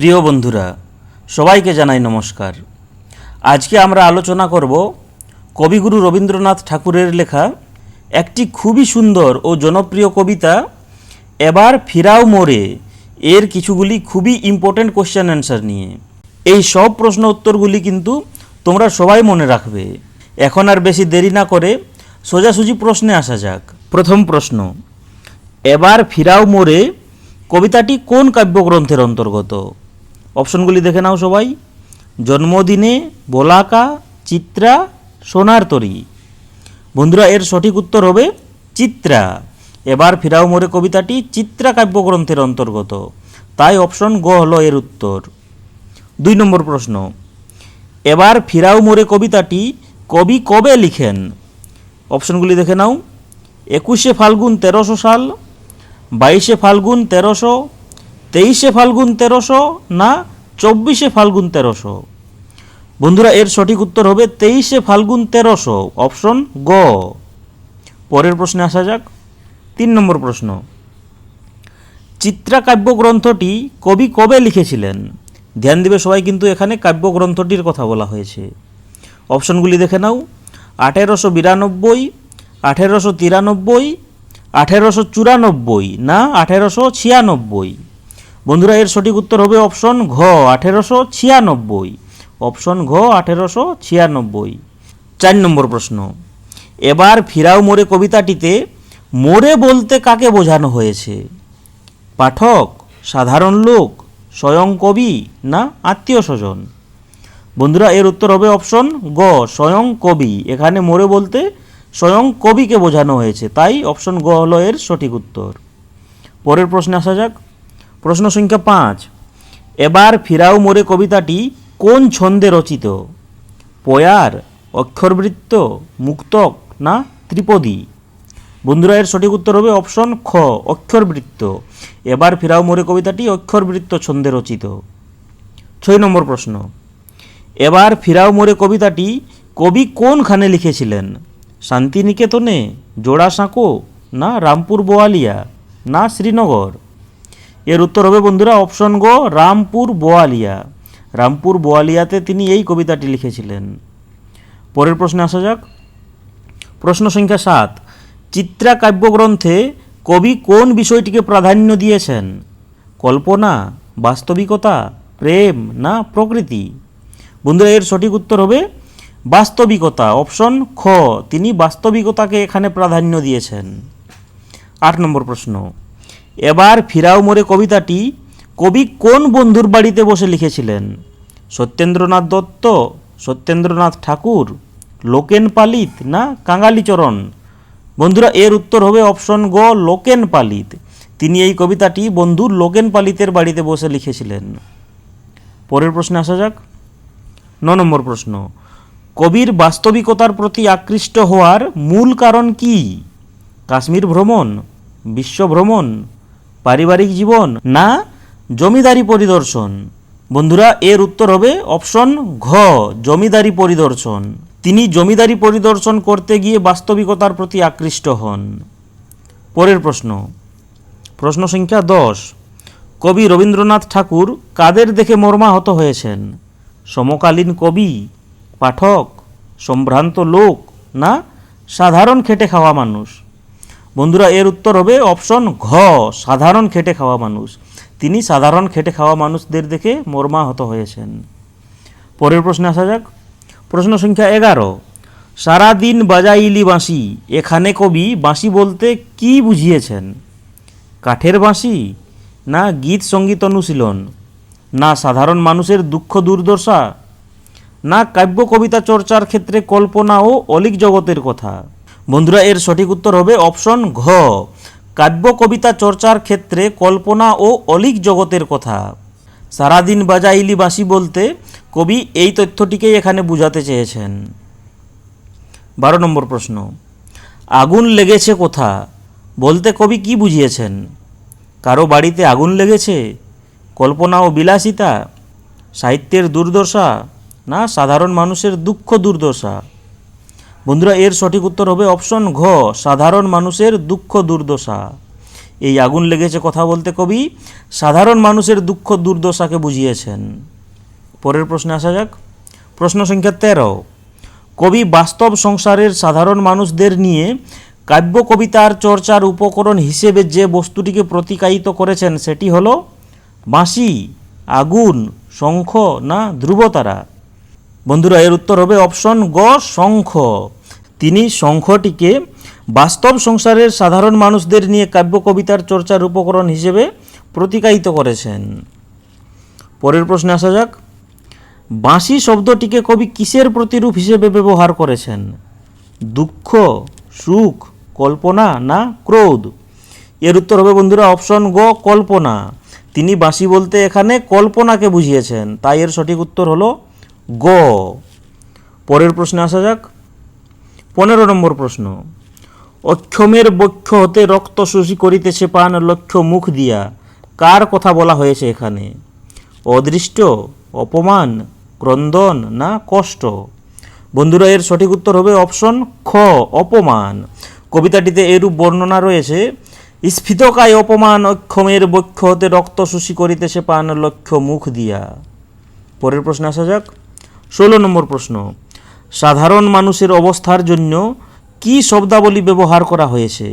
প্রিয় বন্ধুরা, সবাইকে জানাই নমস্কার। আজকে আমরা আলোচনা করব কবিগুরু রবীন্দ্রনাথ ঠাকুরের লেখা একটি খুবই সুন্দর ও জনপ্রিয় কবিতা এবার ফিরাও মোরে এর কিছুগুলি খুবই ইম্পর্ট্যান্ট কোশ্চেন অ্যান্সার নিয়ে। এই সব প্রশ্ন উত্তরগুলি কিন্তু তোমরা সবাই মনে রাখবে। এখন আর বেশি দেরি না করে সোজাসুজি প্রশ্নে আসা যাক। প্রথম প্রশ্ন, এবার ফিরাও মোরে কবিতাটি কোন কাব্যগ্রন্থের অন্তর্গত? অপশনগুলি দেখে নাও সবাই। জন্মদিনে, বলাকা, চিত্রা, সোনার তরী। বন্ধুরা, এর সঠিক উত্তর হবে চিত্রা। এবার ফিরাও মোরে কবিতাটি চিত্রা কাব্যগ্রন্থের অন্তর্গত, তাই অপশন গ হলো এর উত্তর। 2 নম্বর প্রশ্ন, এবার ফিরাও মোরে কবিতাটি কবি কবে লিখেন? অপশনগুলি দেখে নাও। 21শে ফাল্গুন 1300 সাল, 22শে ফাল্গুন 1300, 23শে ফাল্গুন 1300 না 24শে ফাল্গুন 1300? বন্ধুরা, এর সঠিক উত্তর হবে 23শে ফাল্গুন 1300, অপশন গ। পরের প্রশ্নে আসা যাক। 3 নম্বর প্রশ্ন, চিত্রা কাব্যগ্রন্থটি কবি কবে লিখেছিলেন? ধ্যান দিবে সবাই, কিন্তু এখানে কাব্যগ্রন্থটির কথা বলা হয়েছে। অপশনগুলি দেখে নাও। 1892, 1893, 1894 না 1896? বন্ধুরা, এর সঠিক উত্তর হবে অপশন ঘ 1896, অপশন ঘ 1896। 4 নম্বর প্রশ্ন, এবার ফিরাও মোরে কবিতাটিতে মোরে বলতে কাকে বোঝানো হয়েছে? পাঠক, সাধারণ লোক, স্বয়ং কবি না আত্মীয় স্বজন? বন্ধুরা, এর উত্তর হবে অপশন গ স্বয়ং কবি। এখানে মোরে বলতে স্বয়ং কবিকে বোঝানো হয়েছে, তাই অপশন গ হলো এর সঠিক উত্তর। পরের প্রশ্নে আসা যাক। প্রশ্ন সংখ্যা 5, এবার ফিরাও মোরে কবিতাটি কোন ছন্দে রচিত? পয়ার, অক্ষরবৃত্ত, মুক্তক না ত্রিপদী? বন্ধুরা, এর সঠিক উত্তর হবে অপশন খ অক্ষরবৃত্ত। এবার ফিরাও মোরে কবিতাটি অক্ষরবৃত্ত ছন্দে রচিত। 6 নম্বর প্রশ্ন, এবার ফিরাও মোরে কবিতাটি কবি কোনখানে লিখেছিলেন? শান্তিনিকেতনে, জোড়াসাঁকো না রামপুর বোয়ালিয়া না শ্রীনগর? এর উত্তর হবে বন্ধুরা অপশন গ রামপুর বোয়ালিয়া। রামপুর বোয়ালিয়াতে তিনি এই কবিতাটি লিখেছিলেন। পরের প্রশ্নে আসা যাক। প্রশ্ন সংখ্যা 7, চিত্রা কাব্যগ্রন্থে কবি কোন বিষয়টিকে প্রাধান্য দিয়েছেন? কল্পনা, বাস্তবিকতা, প্রেম না প্রকৃতি? বন্ধুরা, এর সঠিক উত্তর হবে বাস্তবিকতা, অপশন খ। তিনি বাস্তবিকতাকে এখানে প্রাধান্য দিয়েছেন। 8 নম্বর প্রশ্ন, এবার ফিরাও মোরে কবিতাটি কবি কোন বন্ধুর বাড়িতে বসে লিখেছিলেন? সত্যেন্দ্রনাথ দত্ত, সত্যেন্দ্রনাথ ঠাকুর, লোকেন পালিত না কাঙালিচরণ? বন্ধুরা, এর উত্তর হবে অপশন গ লোকেন পালিত। তিনি এই কবিতাটি বন্ধু লোকেন পালিতের বাড়িতে বসে লিখেছিলেন। পরের প্রশ্নে আসা যাক। 9 নম্বর প্রশ্ন, কবির বাস্তবিকতার প্রতি আকৃষ্ট হওয়ার মূল কারণ কি? কাশ্মীর ভ্রমণ, বিশ্ব ভ্রমণ, পারিবারিক জীবন না জমিদারি পরিদর্শন? বন্ধুরা, এর উত্তর হবে অপশন ঘ জমিদারি পরিদর্শন। তিনি জমিদারি পরিদর্শন করতে গিয়ে বাস্তবিকতার প্রতি আকৃষ্ট হন। পরের প্রশ্ন, প্রশ্ন সংখ্যা 10, কবি রবীন্দ্রনাথ ঠাকুর কাদের দেখে মর্মাহত হয়েছেন? সমকালীন কবি, পাঠক, সম্ভ্রান্ত লোক না সাধারণ খেটে খাওয়া মানুষ? বন্ধুরা, এর উত্তর হবে অপশন ঘ সাধারণ খেটে খাওয়া মানুষ। তিনি সাধারণ খেটে খাওয়া মানুষদের দেখে মর্মাহত হয়েছেন। পরের প্রশ্নে আসা যাক। প্রশ্ন সংখ্যা 11, সারাদিন বাজাইলি বাঁশি এখানে কবি বাঁশি বলতে কি বুঝিয়েছেন? কাঠের বাঁশি না গীত সঙ্গীত অনুশীলন না সাধারণ মানুষের দুঃখ দুর্দশা না কাব্য কবিতা চর্চার ক্ষেত্রে কল্পনা ও অলিক জগতের কথা? বন্ধুরা, এর সঠিক উত্তর হবে অপশন ঘ কাব্য কবিতা চর্চার ক্ষেত্রে কল্পনা ও অলিক জগতের কথা। সারাদিন বাজাইলি বাঁশি বলতে কবি এই তথ্যটিকেই এখানে বুঝাতে চেয়েছেন। 12 নম্বর প্রশ্ন, আগুন লেগেছে কোথা বলতে কবি কি বুঝিয়েছেন? কারো বাড়িতে আগুন লেগেছে, কল্পনা ও বিলাসিতা, সাহিত্যের দুর্দশা না সাধারণ মানুষের দুঃখ দুর্দশা? বন্ধুরা, এর সঠিক উত্তর হবে অপশন ঘ সাধারণ মানুষের দুঃখ দুর্দশা। এই আগুন লেগেছে কথা বলতে কবি সাধারণ মানুষের দুঃখ দুর্দশাকে বুঝিয়েছেন। পরের প্রশ্নে আসা যাক। প্রশ্ন সংখ্যা 13। কবি বাস্তব সংসারের সাধারণ মানুষদের নিয়ে কাব্য কবিতার চর্চার উপকরণ হিসেবে যে বস্তুটিকে প্রতিকায়িত করেছেন সেটি হলো বাঁশি, আগুন, শঙ্খ না ধ্রুবতারা। বন্ধুরা, এর উত্তর হবে অপশন গ, শঙ্খ। তিনি শঙ্খটিকে বাস্তব সংসারের সাধারণ মানুষদের নিয়ে কাব্য কবিতার চর্চার উপকরণ হিসেবে প্রতিকায়িত করেছেন। পরের প্রশ্নে আসা যাক। বাঁশি শব্দটিকে কবি কিসের প্রতিরূপ হিসেবে ব্যবহার করেছেন? দুঃখ, সুখ, কল্পনা না ক্রোধ? এর উত্তর হবে বন্ধুরা অপশন গ, কল্পনা। তিনি বাঁশি বলতে এখানে কল্পনাকে বুঝিয়েছেন, তাই এর সঠিক উত্তর হলো গ। পরের প্রশ্নে আসা যাক। 15 নম্বর প্রশ্ন। অক্ষমের বক্ষ হতে রক্ত শোষি করিতেছে পান লক্ষ্য মুখ দিয়া, কার কথা বলা হয়েছে এখানে? অদৃষ্ট, অপমান, ক্রন্দন না কষ্ট? বন্ধুরা, এর সঠিক উত্তর হবে অপশন খ, অপমান। কবিতাটিতে এরূপ বর্ণনা রয়েছে, স্ফীতকায় অপমান অক্ষমের বক্ষ হতে রক্ত শোষি করিতেছে পান লক্ষ্য মুখ দিয়া। পরের প্রশ্নে আসা যাক। 16 নম্বর প্রশ্ন। সাধারণ মানুষের অবস্থার জন্য কি শব্দাবলী ব্যবহার করা হয়েছে?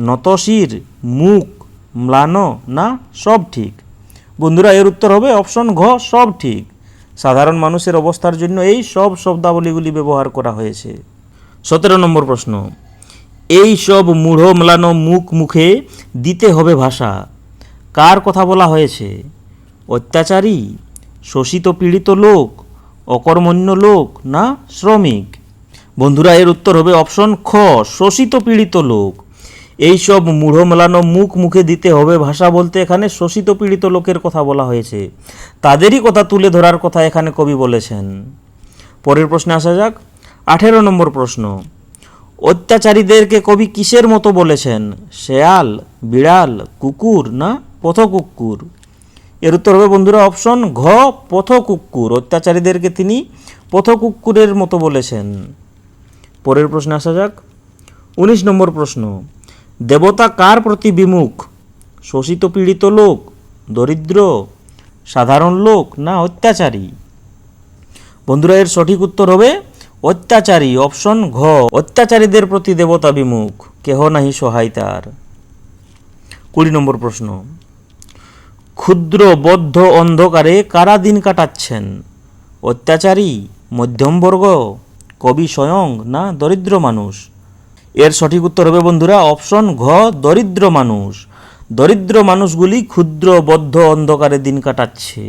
নতশির, মুখ, ম্লান না সব ঠিক? বন্ধুরা, এর উত্তর হবে অপশন ঘ, সব ঠিক। সাধারণ মানুষের অবস্থার জন্য এই সব শব্দাবলীগুলি ব্যবহার করা হয়েছে। 17 নম্বর প্রশ্ন। এই সব মূঢ় ম্লান মুখ মুখে দিতে হবে ভাষা, কার কথা বলা হয়েছে? অত্যাচারী, শোষিত পীড়িত লোক, অকর্মণ্য লোক না শ্রমিক? বন্ধুরা, এর উত্তর হবে অপশন খ, শোষিত পীড়িত লোক। এই সব মূঢ় মেলানো মুখ মুখে দিতে হবে ভাষা বলতে এখানে শোষিত পীড়িত লোকের কথা বলা হয়েছে, তাদেরই কথা তুলে ধরার কথা এখানে কবি বলেছেন। পরের প্রশ্নে আসা যাক। 18 নম্বর প্রশ্ন। অত্যাচারীদেরকে কবি কিসের মতো বলেছেন? শেয়াল, বিড়াল, কুকুর না পথকুক্কুর? এর উত্তর হবে বন্ধুরা অপশন ঘ, পথকুক্কুর। অত্যাচারীদেরকে তিনি পথকুক্কুরের মতো বলেছেন। পরের প্রশ্নে আসা যাক। 19 নম্বর প্রশ্ন। দেবতা কার প্রতি বিমুখ? শোষিত পীড়িত লোক, দরিদ্র, সাধারণ লোক না অত্যাচারী? বন্ধুরা, এর সঠিক উত্তর হবে অত্যাচারী, অপশন ঘ। অত্যাচারীদের প্রতি দেবতা বিমুখ, কেহ নাহি সহায় তার। 20 নম্বর প্রশ্ন। ক্ষুদ্র বদ্ধ অন্ধকারে কারা দিন কাটাচ্ছেন? অত্যাচারী, মধ্যমবর্গ, কবি স্বয়ং না দরিদ্র মানুষ? এর সঠিক উত্তর হবে বন্ধুরা অপশন ঘ, দরিদ্র মানুষ। দরিদ্র মানুষগুলি ক্ষুদ্র বদ্ধ অন্ধকারে দিন কাটাচ্ছে।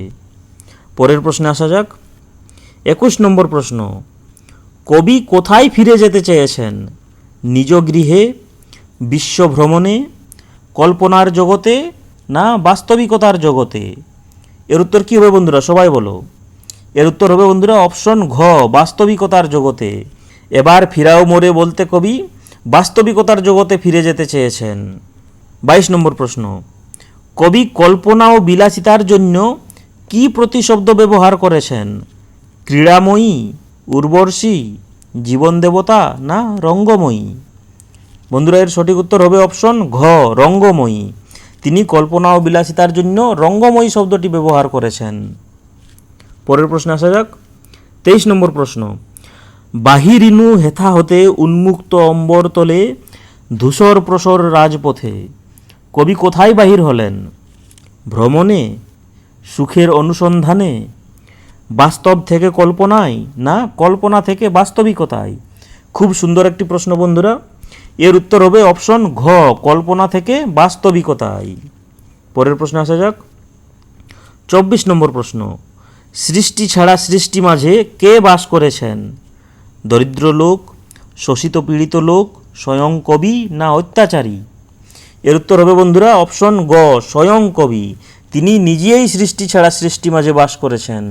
পরের প্রশ্নে আসা যাক। 21 নম্বর প্রশ্ন। কবি কোথায় ফিরে যেতে চেয়েছেন? নিজ গৃহে, বিশ্ব ভ্রমণে, কল্পনার জগতে না বাস্তবিকতার জগতে? এর উত্তর কী হবে বন্ধুরা, সবাই বলো। এর উত্তর হবে বন্ধুরা অপশন ঘ, বাস্তবিকতার জগতে। এবার ফিরাও মোরে বলতে কবি বাস্তবিকতার জগতে ফিরে যেতে চেয়েছেন। 22 নম্বর প্রশ্ন। কবি কল্পনা ও বিলাসিতার জন্য কি প্রতিশব্দ ব্যবহার করেছেন? ক্রীড়াময়ী, উর্বশী, জীবন দেবতা না রঙ্গময়ী? বন্ধুরা, এর সঠিক উত্তর হবে অপশন ঘ, রঙ্গময়ী। তিনি কল্পনা ও বিলাসিতার জন্য রঙ্গময়ী শব্দটি ব্যবহার করেছেন। পরের প্রশ্নে আসা যাক। 23 নম্বর প্রশ্ন। বাহিরিনু হেথা হতে উন্মুক্ত অম্বর তলে ধূসর প্রসর রাজপথে, কবি কোথায় বাহির হলেন? ভ্রমণে, সুখের অনুসন্ধানে, বাস্তব থেকে কল্পনায় না কল্পনা থেকে বাস্তবিকতায়? খুব সুন্দর একটি প্রশ্ন বন্ধুরা। এর উত্তর হবে অপশন ঘ, কল্পনা থেকে বাস্তবিকতায়। পরের প্রশ্নে আসা যাক। 24 নম্বর প্রশ্ন। সৃষ্টি ছাড়া সৃষ্টি মাঝে কে বাস করেছেন? দরিদ্র লোক, শোষিত পীড়িত লোক, স্বয়ং কবি না অত্যাচারী? এর উত্তর হবে বন্ধুরা অপশন গ, স্বয়ং কবি। তিনি নিজেই সৃষ্টি ছাড়া সৃষ্টি মাঝে বাস করেছেন,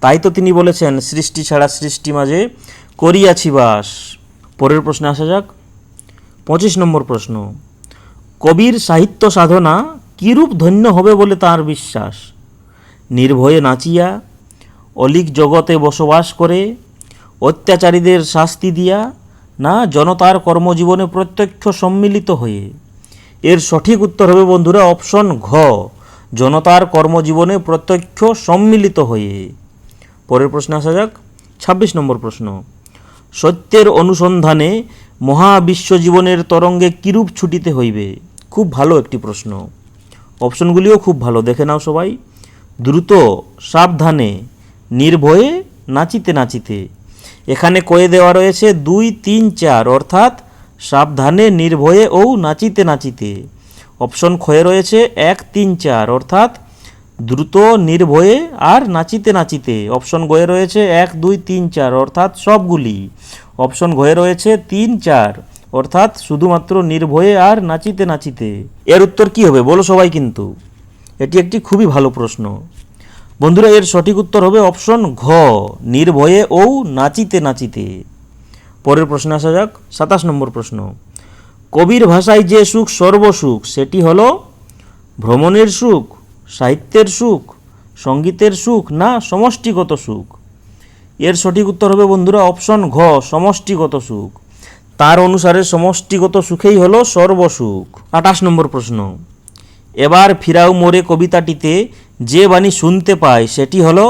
তাই তো তিনি বলেছেন সৃষ্টি ছাড়া সৃষ্টি মাঝে করিয়াছি বাস। পরের প্রশ্নে আসা যাক। 25 নম্বর প্রশ্ন। কবির সাহিত্য সাধনা কিরূপ ধন্য হবে বলে তাঁর বিশ্বাস? নির্ভয়ে নাচিয়া, অলিক জগতে বসবাস করে, অত্যাচারীদের শাস্তি দিয়া না জনতার কর্মজীবনে প্রত্যক্ষ সম্মিলিত হয়ে? এর সঠিক উত্তর হবে বন্ধুরা অপশন ঘ, জনতার কর্মজীবনে প্রত্যক্ষ সম্মিলিত হয়ে। পরের প্রশ্নে আসা যাক, ২৬ নম্বর প্রশ্ন। সত্যের অনুসন্ধানে মহাবিশ্বজীবনের তরঙ্গে কিরূপ ছুটিতে হইবে? খুব ভালো একটি প্রশ্ন, অপশনগুলিও খুব ভালো, দেখে নাও সবাই। দ্রুত, সাবধানে, নির্ভয়ে, নাচিতে নাচিতে। এখানে কয়ে দেওয়া রয়েছে ২, ৩, ৪, অর্থাৎ সাবধানে, নির্ভয়ে ও নাচিতে নাচিতে। অপশন খয়ে রয়েছে ১, ৩, ৪, অর্থাৎ দ্রুত, নির্ভয়ে আর নাচিতে নাচিতে। অপশন গয়ে রয়েছে ১, ২, ৩, ৪, অর্থাৎ সবগুলি। অপশন ঘয়ে রয়েছে ৩, ৪, অর্থাৎ শুধুমাত্র নির্ভয়ে আর নাচিতে নাচিতে। এর উত্তর কি হবে বলো সবাই, কিন্তু এটি একটি খুবই ভালো প্রশ্ন। বন্ধুরা এর সঠিক উত্তর হবে অপশন ঘ, নির্ভয়ে ও নাচিতে নাচিতে। পরের প্রশ্নে আসা যাক, ২৭ নম্বর প্রশ্ন। কবির ভাষায় যে সুখ সর্বসুখ সেটি হলো ভ্রমণের সুখ, সাহিত্যের সুখ, সঙ্গীতের সুখ না সমষ্টিগত সুখ? এর সঠিক উত্তর হবে বন্ধুরা অপশন ঘ, সমষ্টিগত সুখ। তার অনুসারে সমষ্টিগত সুখেই হলো সর্বসুখ। ২৮ নম্বর প্রশ্ন। এবার ফিরাও মোরে কবিতাটিতে যে বাণী শুনতে পায় সেটি হলো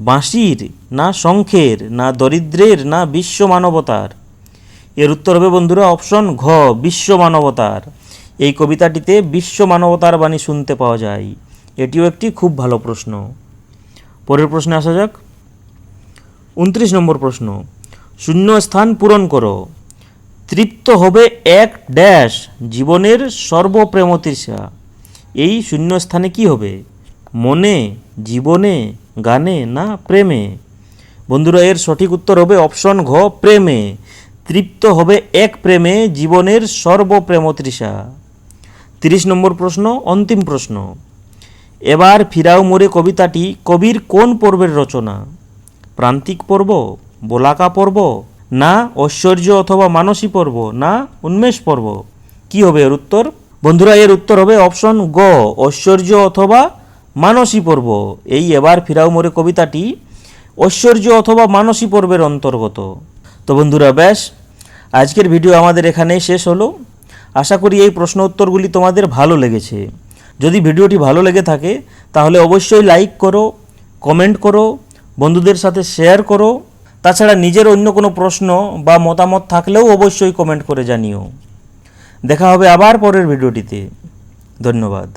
বাঁশির না শঙ্খের না দরিদ্রের না বিশ্ব মানবতার? এর উত্তর হবে বন্ধুরা অপশন ঘ, বিশ্ব মানবতার। এই কবিতাটিতে বিশ্ব মানবতার বাণী শুনতে পাওয়া যায়। এটিও একটি খুব ভালো প্রশ্ন। পরের প্রশ্নে আসা যাক, ২৯ নম্বর প্রশ্ন। শূন্য স্থান পূরণ করো। তৃপ্ত হবে এক ড্যাশ জীবনের সর্বপ্রেমতৃষা। এই শূন্য স্থানে কি হবে? মনে, জীবনে, গানে না প্রেমে? বন্ধুরা এর সঠিক উত্তর হবে অপশন ঘ, প্রেমে। তৃপ্ত হবে এক প্রেমে জীবনের সর্বপ্রেমতৃষা। ৩০ নম্বর প্রশ্ন, অন্তিম প্রশ্ন। এবার ফিরাও মোরে কবিতাটি কবির কোন পর্বের রচনা? প্রান্তিক পর্ব, বলাকা পর্ব না ঐশ্বর্য অথবা মানসী পর্ব না উন্মেষ পর্ব? কি হবে এর উত্তর? বন্ধুরা এর উত্তর হবে অপশন গ, ঐশ্বর্য অথবা মানসী পর্ব। এই এবার ফিরাও মোরে কবিতাটি ঐশ্বর্য অথবা মানসী পর্বের অন্তর্গত। তো বন্ধুরা ব্যাস, আজকের ভিডিও আমাদের এখানেই শেষ হলো। আশা করি এই প্রশ্ন উত্তরগুলি তোমাদের ভালো লেগেছে। যদি ভিডিওটি ভালো লেগে থাকে তাহলে অবশ্যই লাইক করো, কমেন্ট করো, বন্ধুদের সাথে শেয়ার করো। তাছাড়া নিজের অন্য কোনো প্রশ্ন বা মতামত থাকলেও অবশ্যই কমেন্ট করে জানিও। দেখা হবে আবার পরের ভিডিওটিতে। ধন্যবাদ।